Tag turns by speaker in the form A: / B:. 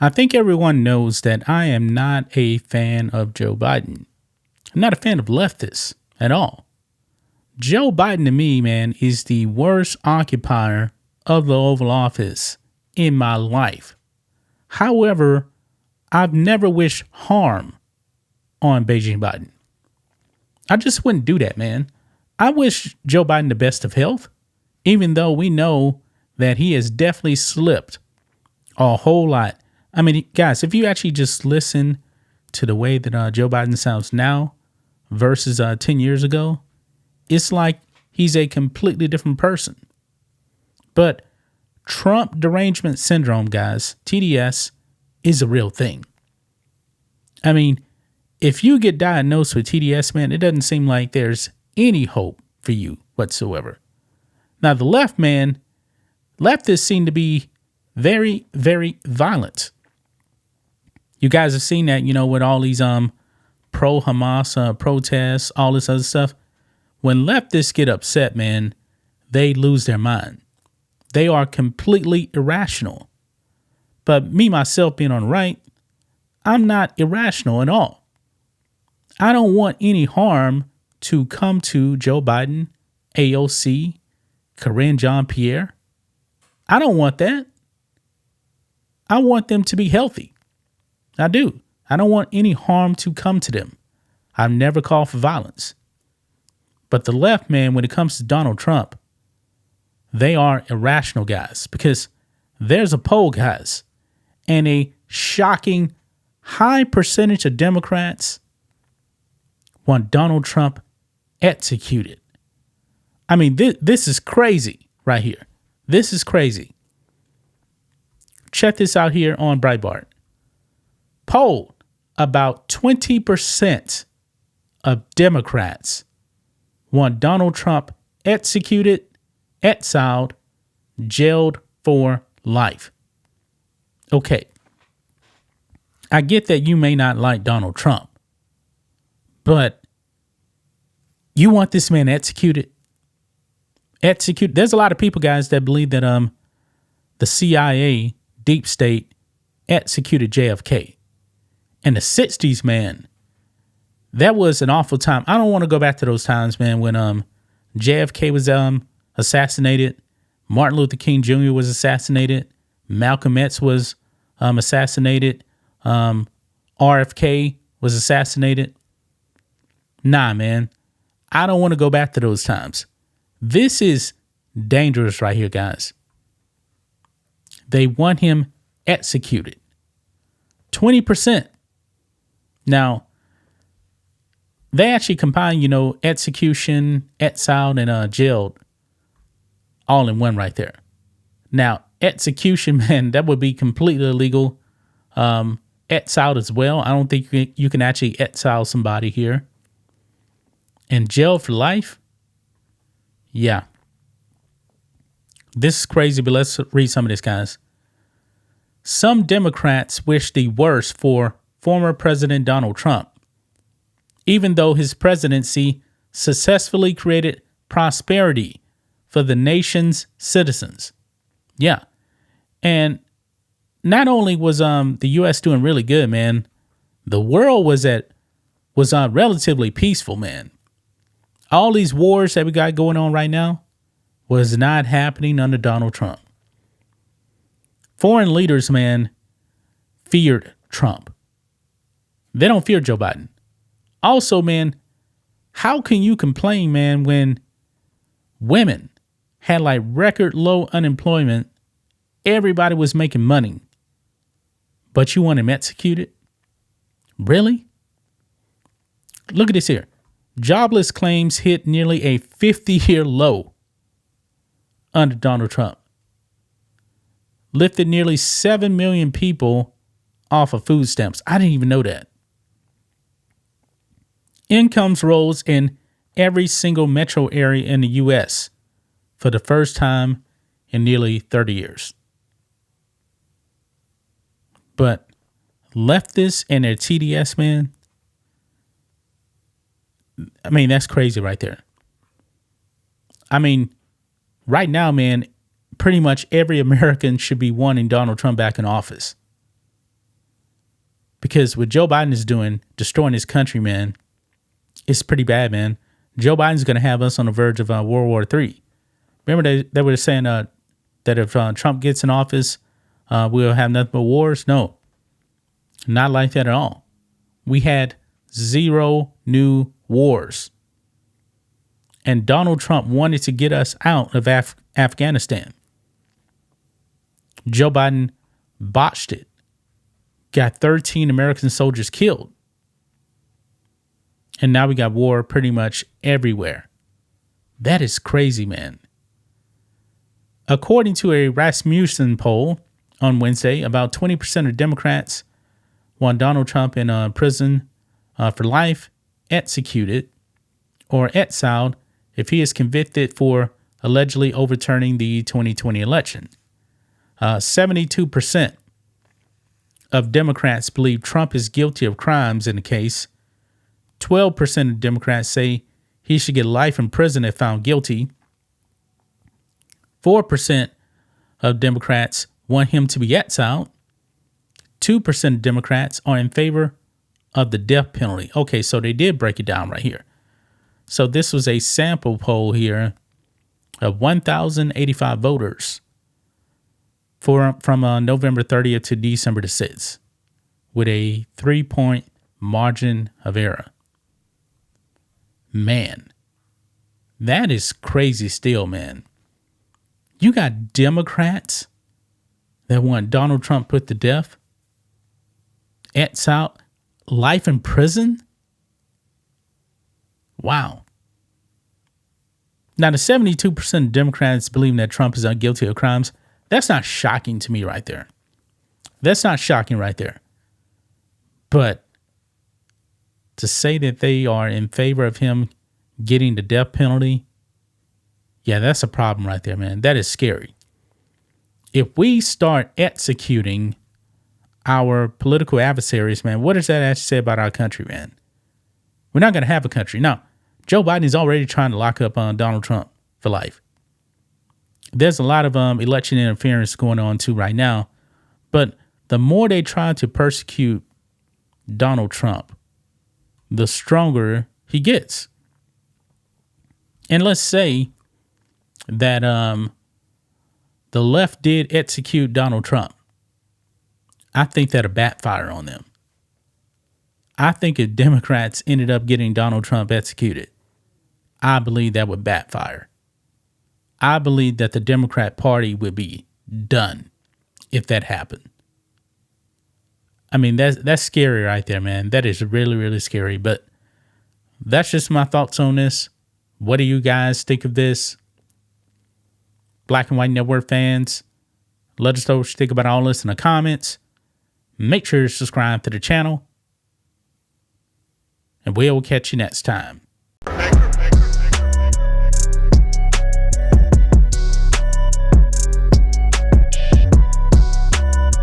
A: I think everyone knows that I am not a fan of Joe Biden. I'm not a fan of leftists at all. Joe Biden to me, man, is the worst occupier of the Oval Office in my life. However, I've never wished harm on Beijing Biden. I just wouldn't do that, man. I wish Joe Biden the best of health, even though we know that he has definitely slipped a whole lot. I mean, guys, if you actually just listen to the way that Joe Biden sounds now versus 10 years ago, it's like he's a completely different person. But Trump derangement syndrome, guys, TDS, is a real thing. I mean, if you get diagnosed with TDS, man, it doesn't seem like there's any hope for you whatsoever. Now, the left, man, leftists seem to be very, very violent. You guys have seen that, with all these pro-Hamas protests, all this other stuff. When leftists get upset, man, they lose their mind. They are completely irrational. But me, myself, being on the right, I'm not irrational at all. I don't want any harm to come to Joe Biden, AOC, Karine Jean-Pierre. I don't want that. I want them to be healthy. I do. I don't want any harm to come to them. I've never called for violence. But the left, man, when it comes to Donald Trump, they are irrational, guys, because there's a poll, guys, and a shocking high percentage of Democrats want Donald Trump executed. I mean, this is crazy right here. This is crazy. Check this out here on Breitbart. Polled, about 20% of Democrats want Donald Trump executed, exiled, jailed for life. Okay. I get that you may not like Donald Trump, but you want this man executed? Execute. There's a lot of people, guys, that believe that the CIA, deep state, executed JFK. In the 60s, man, that was an awful time. I don't want to go back to those times, man, when JFK was assassinated, Martin Luther King Jr. was assassinated, Malcolm X was assassinated, RFK was assassinated. Nah, man, I don't want to go back to those times. This is dangerous right here, guys. They want him executed. 20%. Now, they actually combine, execution, exiled, and jailed all in one right there. Now, execution, man, that would be completely illegal. Exiled as well. I don't think you can actually exile somebody here. And jail for life? Yeah. This is crazy, but let's read some of this, guys. Some Democrats wish the worst for former President Donald Trump, even though his presidency successfully created prosperity for the nation's citizens. Yeah. And not only was the U.S. doing really good, man, the world was relatively peaceful, man. All these wars that we got going on right now was not happening under Donald Trump. Foreign leaders, man, feared Trump. They don't fear Joe Biden. Also, man, how can you complain, man, when women had like record low unemployment, everybody was making money, but you want him executed? Really? Look at this here. Jobless claims hit nearly a 50-year low under Donald Trump. Lifted nearly 7 million people off of food stamps. I didn't even know that. Incomes rose in every single metro area in the U.S. for the first time in nearly 30 years. But leftists and their TDS, man, I mean, that's crazy right there. I mean, right now, man, pretty much every American should be wanting Donald Trump back in office. Because what Joe Biden is doing, destroying his country, man, it's pretty bad, man. Joe Biden's going to have us on the verge of World War III. Remember they were saying that if Trump gets in office, we'll have nothing but wars? No, not like that at all. We had 0 new wars. And Donald Trump wanted to get us out of Afghanistan. Joe Biden botched it. Got 13 American soldiers killed. And now we got war pretty much everywhere. That is crazy, man. According to a Rasmussen poll on Wednesday, about 20% of Democrats want Donald Trump in prison for life, executed, or exiled if he is convicted for allegedly overturning the 2020 election. 72% of Democrats believe Trump is guilty of crimes in the case. 12% of Democrats say he should get life in prison if found guilty. 4% of Democrats want him to be exiled. 2% of Democrats are in favor of the death penalty. Okay, so they did break it down right here. So this was a sample poll here of 1,085 voters from November 30th to December the 6th with a 3-point margin of error. Man, that is crazy still, man. You got Democrats that want Donald Trump put to death, exiled, life in prison. Wow. Now, the 72% of Democrats believing that Trump is guilty of crimes, that's not shocking to me right there. That's not shocking right there. But to say that they are in favor of him getting the death penalty, yeah, that's a problem right there, man. That is scary. If we start executing our political adversaries, man, what does that actually say about our country, man? We're not going to have a country. Now, Joe Biden is already trying to lock up Donald Trump for life. There's a lot of election interference going on too right now. But the more they try to persecute Donald Trump, the stronger he gets. And let's say that the left did execute Donald Trump. I think that'll backfire on them. I think if Democrats ended up getting Donald Trump executed, I believe that would backfire. I believe that the Democrat Party would be done if that happened. I mean, that's scary right there, man. That is really, really scary. But that's just my thoughts on this. What do you guys think of this? Black and White Network fans, let us know what you think about all this in the comments. Make sure to subscribe to the channel. And we'll catch you next time.